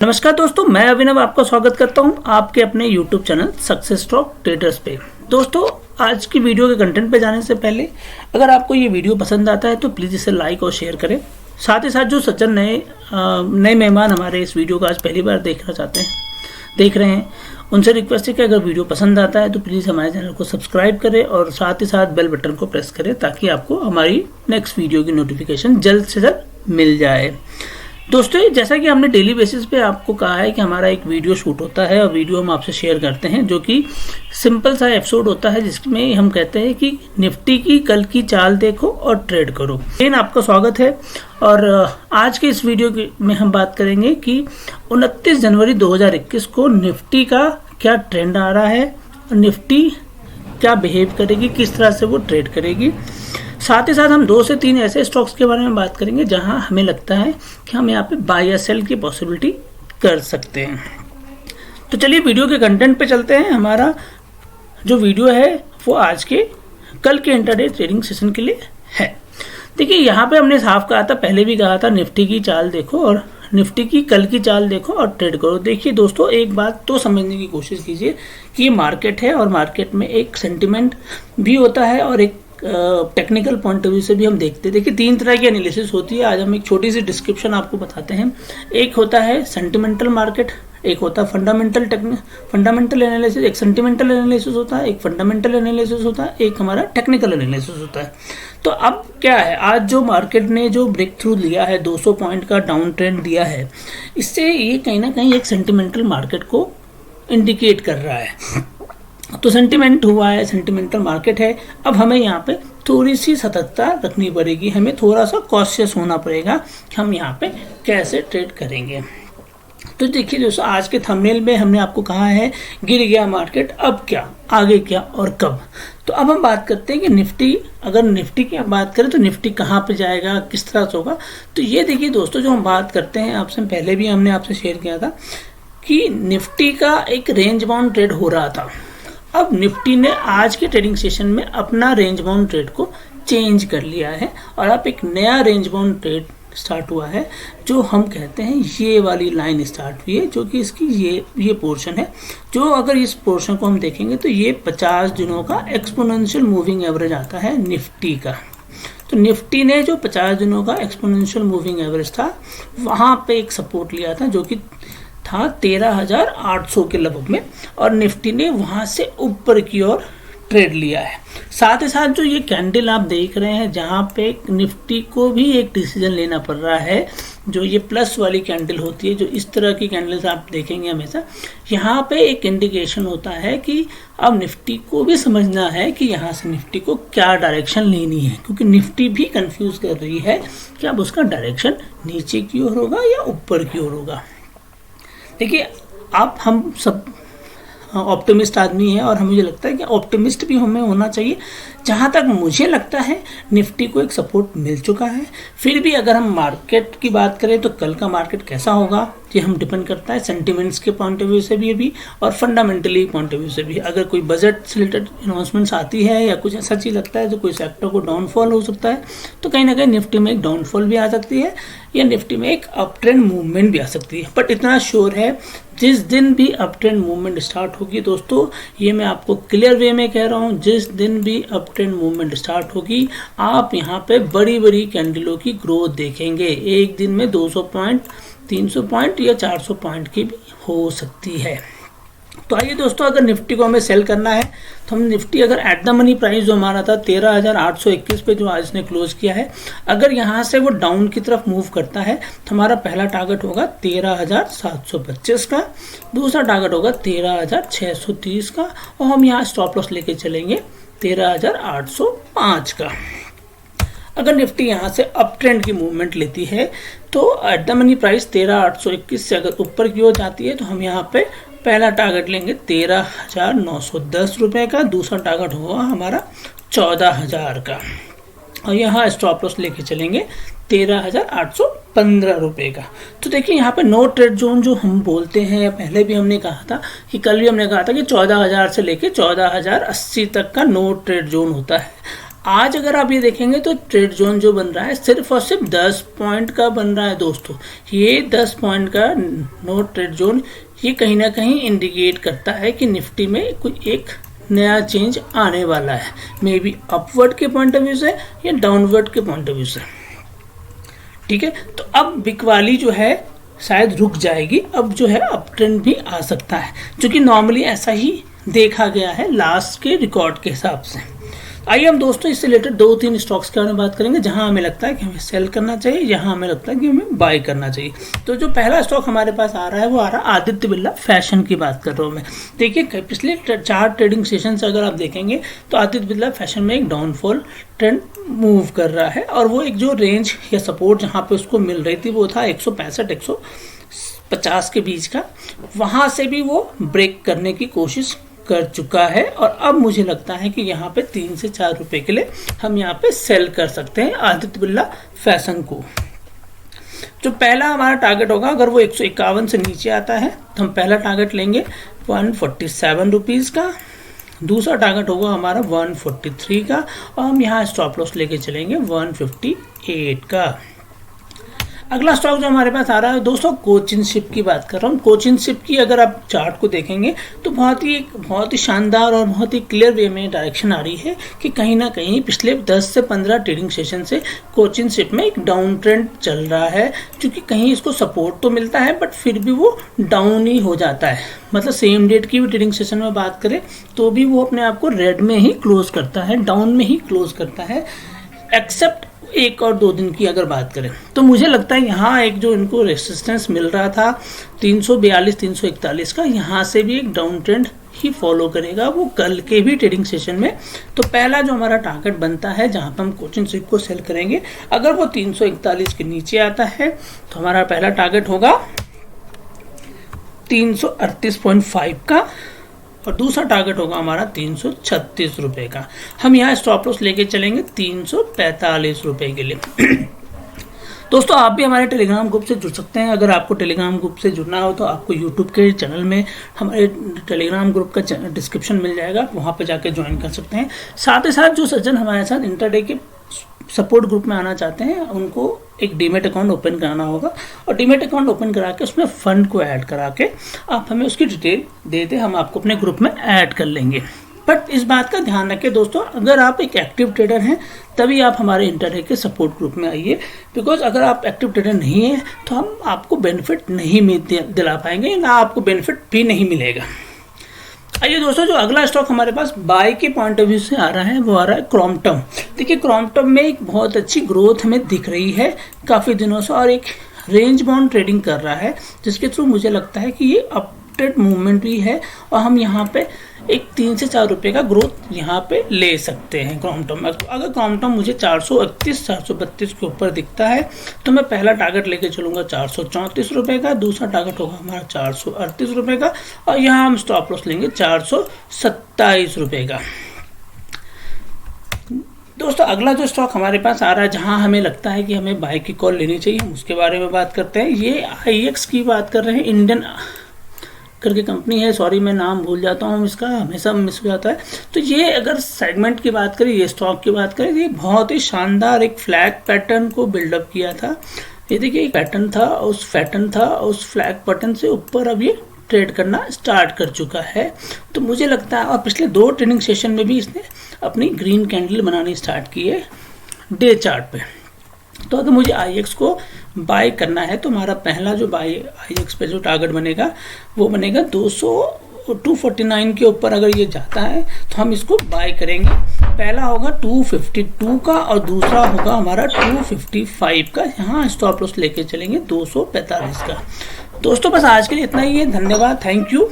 नमस्कार दोस्तों, मैं अभिनव आपका स्वागत करता हूं आपके अपने YouTube channel success stock traders पे। दोस्तों, आज की वीडियो के कंटेंट पे जाने से पहले अगर आपको ये वीडियो पसंद आता है तो प्लीज़ इसे लाइक और शेयर करें। साथ ही साथ जो सज्जन नए मेहमान हमारे इस वीडियो को आज पहली बार देख रहे हैं, उनसे रिक्वेस्ट है कि अगर वीडियो पसंद आता है तो प्लीज़ हमारे चैनल को सब्सक्राइब करें और साथ ही साथ बेल बटन को प्रेस करें ताकि आपको हमारी नेक्स्ट वीडियो की नोटिफिकेशन जल्द से जल्द मिल जाए। दोस्तों, जैसा कि हमने डेली बेसिस पे आपको कहा है कि हमारा एक वीडियो शूट होता है और वीडियो हम आपसे शेयर करते हैं, जो कि सिंपल सा एपिसोड होता है जिसमें हम कहते हैं कि निफ्टी की कल की चाल देखो और ट्रेड करो। लेकिन आपका स्वागत है और आज के इस वीडियो में हम बात करेंगे कि 29 जनवरी 2021 को निफ्टी का क्या ट्रेंड आ रहा है और निफ्टी क्या बिहेव करेगी, किस तरह से वो ट्रेड करेगी। साथ ही साथ हम 2 से 3 ऐसे स्टॉक्स के बारे में बात करेंगे जहां हमें लगता है कि हम यहाँ पे बाय या सेल की पॉसिबिलिटी कर सकते हैं। तो चलिए वीडियो के कंटेंट पे चलते हैं। हमारा जो वीडियो है वो आज के कल के इंट्राडे ट्रेडिंग सेशन के लिए है। देखिए, यहाँ पे हमने साफ कहा था, पहले भी कहा था, निफ्टी की चाल देखो और निफ्टी की कल की चाल देखो और ट्रेड करो। देखिए दोस्तों, एक बात तो समझने की कोशिश कीजिए कि ये मार्केट है और मार्केट में एक सेंटिमेंट भी होता है और एक टेक्निकल पॉइंट ऑफ व्यू से भी हम देखते हैं। देखिए, 3 तरह की एनालिसिस होती है। आज हम एक छोटी सी डिस्क्रिप्शन आपको बताते हैं। एक होता है सेंटिमेंटल मार्केट, एक होता है फंडामेंटल एनालिसिस। एक सेंटिमेंटल एनालिसिस होता है, एक फंडामेंटल एनालिसिस होता है, एक हमारा टेक्निकल एनालिसिस होता है। तो अब क्या है, आज जो मार्केट ने जो ब्रेक थ्रू लिया है, 200 पॉइंट का डाउन ट्रेंड दिया है, इससे ये कहीं ना कहीं एक सेंटिमेंटल मार्केट को इंडिकेट कर रहा है। तो सेंटिमेंट हुआ है, सेंटिमेंटल मार्केट है। अब हमें यहाँ पे थोड़ी सी सतर्कता रखनी पड़ेगी, हमें थोड़ा सा कॉशियस होना पड़ेगा कि हम यहाँ पे कैसे ट्रेड करेंगे। तो देखिए दोस्तों, आज के थंबनेल में हमने आपको कहा है गिर गया मार्केट, अब क्या, आगे क्या और कब। तो अब हम बात करते हैं कि निफ्टी, अगर निफ्टी की हम बात करें तो निफ्टी कहाँ पे जाएगा, किस तरह से होगा। तो ये देखिए दोस्तों, जो हम बात करते हैं आपसे पहले भी हमने आपसे शेयर किया था कि निफ्टी का एक रेंज बाउंड ट्रेड हो रहा था। अब निफ्टी ने आज के ट्रेडिंग सेशन में अपना रेंज बाउंड ट्रेड को चेंज कर लिया है और अब एक नया रेंज बाउंड ट्रेड स्टार्ट हुआ है, जो हम कहते हैं ये वाली लाइन स्टार्ट हुई है, जो कि इसकी ये पोर्शन है। जो अगर इस पोर्शन को हम देखेंगे तो ये 50 दिनों का एक्सपोनेंशियल मूविंग एवरेज आता है निफ्टी का। तो निफ्टी ने जो 50 दिनों का एक्सपोनेंशियल मूविंग एवरेज था, वहाँ पे एक सपोर्ट लिया था जो कि था 13,800 के लगभग में, और निफ्टी ने वहां से ऊपर की ओर ट्रेड लिया है। साथ ही साथ जो ये कैंडल आप देख रहे हैं, जहां पे निफ्टी को भी एक डिसीजन लेना पड़ रहा है, जो ये प्लस वाली कैंडल होती है, जो इस तरह की कैंडल्स आप देखेंगे हमेशा, यहाँ पे एक इंडिकेशन होता है कि अब निफ्टी को भी समझना है कि यहाँ से निफ्टी को क्या डायरेक्शन लेनी है, क्योंकि निफ्टी भी कंफ्यूज कर रही है कि अब उसका डायरेक्शन नीचे की ओर होगा या ऊपर की ओर होगा। देखिए, हम सब ऑप्टिमिस्ट आदमी है और मुझे लगता है कि ऑप्टिमिस्ट भी हमें होना चाहिए। जहाँ तक मुझे लगता है निफ्टी को एक सपोर्ट मिल चुका है। फिर भी अगर हम मार्केट की बात करें तो कल का मार्केट कैसा होगा ये हम डिपेंड करता है सेंटिमेंट्स के पॉइंट ऑफ व्यू से भी और फंडामेंटली पॉइंट ऑफ व्यू से भी। अगर कोई बजट से रिलेटेड अनाउंसमेंट्स आती है या कुछ ऐसा चीज़ लगता है जो कोई सेक्टर को डाउनफॉल हो सकता है, तो कहीं ना कहीं निफ्टी में एक डाउनफॉल भी आ सकती है या निफ्टी में एक अप ट्रेंड मूवमेंट भी आ सकती है। बट इतना श्योर है, जिस दिन भी अप ट्रेंड मूवमेंट स्टार्ट होगी दोस्तों, ये मैं आपको क्लियर वे में कह रहा हूँ, जिस दिन भी अप ट्रेंड मूवमेंट स्टार्ट होगी, आप यहाँ पे बड़ी बड़ी कैंडलों की ग्रोथ देखेंगे। एक दिन में 200 पॉइंट, 300 पॉइंट या 400 पॉइंट की भी हो सकती है। तो आइए दोस्तों, अगर निफ्टी को हमें सेल करना है तो हम निफ्टी अगर एट द मनी प्राइस जो हमारा था 13,821 पे जो आज ने क्लोज किया है, अगर यहाँ से वो डाउन की तरफ मूव करता है तो हमारा पहला टारगेट होगा 13,725 का, दूसरा टारगेट होगा 13,630 का, और हम यहाँ स्टॉप लॉस लेके चलेंगे 13,805 का। अगर निफ्टी यहाँ से अप ट्रेंड की मूवमेंट लेती है तो एट द मनी प्राइस 13,821 से अगर ऊपर की ओर जाती है तो हम यहाँ पे पहला टारगेट लेंगे 13,910 रुपये का, दूसरा टारगेट होगा हमारा 14,000 का, और यहाँ स्टॉप लॉस लेके चलेंगे 13,815 रुपये का। तो देखिए, यहाँ पे नो ट्रेड जोन जो हम बोलते हैं, पहले भी हमने कहा था कि कल भी हमने कहा था कि 14,000 से लेके 14,080 तक का नो ट्रेड जोन होता है। आज अगर आप ये देखेंगे तो ट्रेड जोन जो बन रहा है सिर्फ और सिर्फ 10 पॉइंट का बन रहा है दोस्तों। ये 10 पॉइंट का नो ट्रेड जोन ये कहीं ना कहीं इंडिकेट करता है कि निफ्टी में कोई एक नया चेंज आने वाला है, मे बी अपवर्ड के पॉइंट ऑफ व्यू से या डाउनवर्ड के पॉइंट ऑफ व्यू से। ठीक है, तो अब बिकवाली जो है शायद रुक जाएगी, अब जो है अप ट्रेंड भी आ सकता है, जो कि नॉर्मली ऐसा ही देखा गया है लास्ट के रिकॉर्ड के हिसाब से। आइए हम दोस्तों इससे रिलेटेड 2-3 स्टॉक्स के बारे में बात करेंगे जहां हमें लगता है कि हमें सेल करना चाहिए, जहां हमें लगता है कि हमें बाय करना चाहिए। तो जो पहला स्टॉक हमारे पास आ रहा है वो आ रहा है आदित्य बिरला फैशन की बात कर रहा हूँ मैं। देखिए पिछले 4 ट्रेडिंग सेशन से अगर आप देखेंगे तो आदित्य बिरला फैशन में एक डाउनफॉल ट्रेंड मूव कर रहा है, और वो एक जो रेंज या सपोर्ट जहाँ पे उसको मिल रही थी वो था 165-150 के बीच का, वहाँ से भी वो ब्रेक करने की कोशिश कर चुका है। और अब मुझे लगता है कि यहाँ पे 3 से 4 रुपए के लिए हम यहाँ पे सेल कर सकते हैं आदित्य बिरला फैशन को। जो पहला हमारा टारगेट होगा, अगर वो 151 से नीचे आता है तो हम पहला टारगेट लेंगे 147 रुपीज़ का, दूसरा टारगेट होगा हमारा 143 का, और हम यहाँ स्टॉप लॉस लेके चलेंगे 158 का। अगला स्टॉक जो हमारे पास आ रहा है दोस्तों, कोचिन शिप की बात कर रहा हूँ। कोचिन शिप की अगर आप चार्ट को देखेंगे तो बहुत ही शानदार और बहुत ही क्लियर वे में डायरेक्शन आ रही है कि कहीं ना कहीं पिछले 10 से 15 ट्रेडिंग सेशन से कोचिन शिप में एक डाउन ट्रेंड चल रहा है, क्योंकि कहीं इसको सपोर्ट तो मिलता है बट फिर भी वो डाउन ही हो जाता है। मतलब सेम डेट की भी ट्रेडिंग सेशन में बात करें तो भी वो अपने आप को रेड में ही क्लोज करता है, डाउन में ही क्लोज करता है, एक्सेप्ट 1 और 2 दिन की अगर बात करें। तो मुझे लगता है यहाँ एक जो इनको रेसिस्टेंस मिल रहा था 342-341 का, यहाँ से भी एक डाउन ट्रेंड ही फॉलो करेगा वो कल के भी ट्रेडिंग सेशन में। तो पहला जो हमारा टारगेट बनता है जहाँ पर हम कोचिन शिप को सेल करेंगे, अगर वो 341 के नीचे आता है तो हमारा पहला टारगेट होगा 338.5 का, और दूसरा टारगेट होगा हमारा 336 रुपए का। हम यहाँ स्टॉप लॉस लेके चलेंगे 345 रुपए के लिए। दोस्तों आप भी हमारे टेलीग्राम ग्रुप से जुड़ सकते हैं। अगर आपको टेलीग्राम ग्रुप से जुड़ना हो तो आपको यूट्यूब के चैनल में हमारे टेलीग्राम ग्रुप का डिस्क्रिप्शन मिल जाएगा, वहाँ पे जाके ज्वाइन कर सकते हैं। साथ ही साथ जो सज्जन हमारे साथ इंटरडे के सपोर्ट ग्रुप में आना चाहते हैं उनको एक डीमेट अकाउंट ओपन कराना होगा, और डीमेट अकाउंट ओपन करा के उसमें फंड को ऐड करा के आप हमें उसकी डिटेल दे दें, हम आपको अपने ग्रुप में ऐड कर लेंगे। बट इस बात का ध्यान रखें दोस्तों, अगर आप एक एक्टिव ट्रेडर हैं तभी आप हमारे इंटरडे के सपोर्ट ग्रुप में आइए, बिकॉज अगर आप एक्टिव ट्रेडर नहीं हैं तो हम आपको बेनिफिट नहीं दिला पाएंगे, ना आपको बेनिफिट भी नहीं मिलेगा। आइए दोस्तों, जो अगला स्टॉक हमारे पास बाय के पॉइंट ऑफ व्यू से आ रहा है वो आ रहा है क्रॉम्पटन। देखिए क्रॉम्पटन में एक बहुत अच्छी ग्रोथ हमें दिख रही है काफ़ी दिनों से, और एक रेंज बाउंड ट्रेडिंग कर रहा है, जिसके थ्रू मुझे लगता है कि ये अपट्रेड मूवमेंट भी है, और हम यहाँ पे एक 3 से 4 रुपए का ग्रोथ यहाँ पे ले सकते हैं क्रॉम्पटन में। अगर क्रॉम्पटन मुझे 431-432 के ऊपर दिखता है तो मैं पहला टारगेट लेके चलूँगा 434 रुपए का, दूसरा टारगेट होगा हमारा 438 रुपए का, और यहाँ हम स्टॉप लॉस लेंगे 427 रुपए का। दोस्तों अगला जो स्टॉक हमारे पास आ रहा है जहां हमें लगता है कि हमें बाय की कॉल लेनी चाहिए, हम उसके बारे में बात करते हैं। ये IEX की बात कर रहे हैं, इंडियन करके कंपनी है, सॉरी मैं नाम भूल जाता हूँ इसका, हमेशा मिस हो जाता है। तो ये अगर सेगमेंट की बात करें, ये स्टॉक की बात करें, ये बहुत ही शानदार एक फ्लैग पैटर्न को बिल्डअप किया था। ये देखिए एक पैटर्न था, उस फ्लैग पैटर्न से ऊपर अब ये ट्रेड करना स्टार्ट कर चुका है। तो मुझे लगता है, और पिछले 2 ट्रेडिंग सेशन में भी इसने अपनी ग्रीन कैंडल बनानी स्टार्ट की है डे चार्ट पे। तो अगर मुझे IEX को बाय करना है तो हमारा पहला जो बाय IEX पे जो टारगेट बनेगा वो बनेगा 249 के ऊपर। अगर ये जाता है तो हम इसको बाय करेंगे। पहला होगा 252 का और दूसरा होगा हमारा 255 का। यहाँ स्टॉप लॉस लेके चलेंगे 245 का। दोस्तों बस आज के लिए इतना ही है, धन्यवाद, थैंक यू।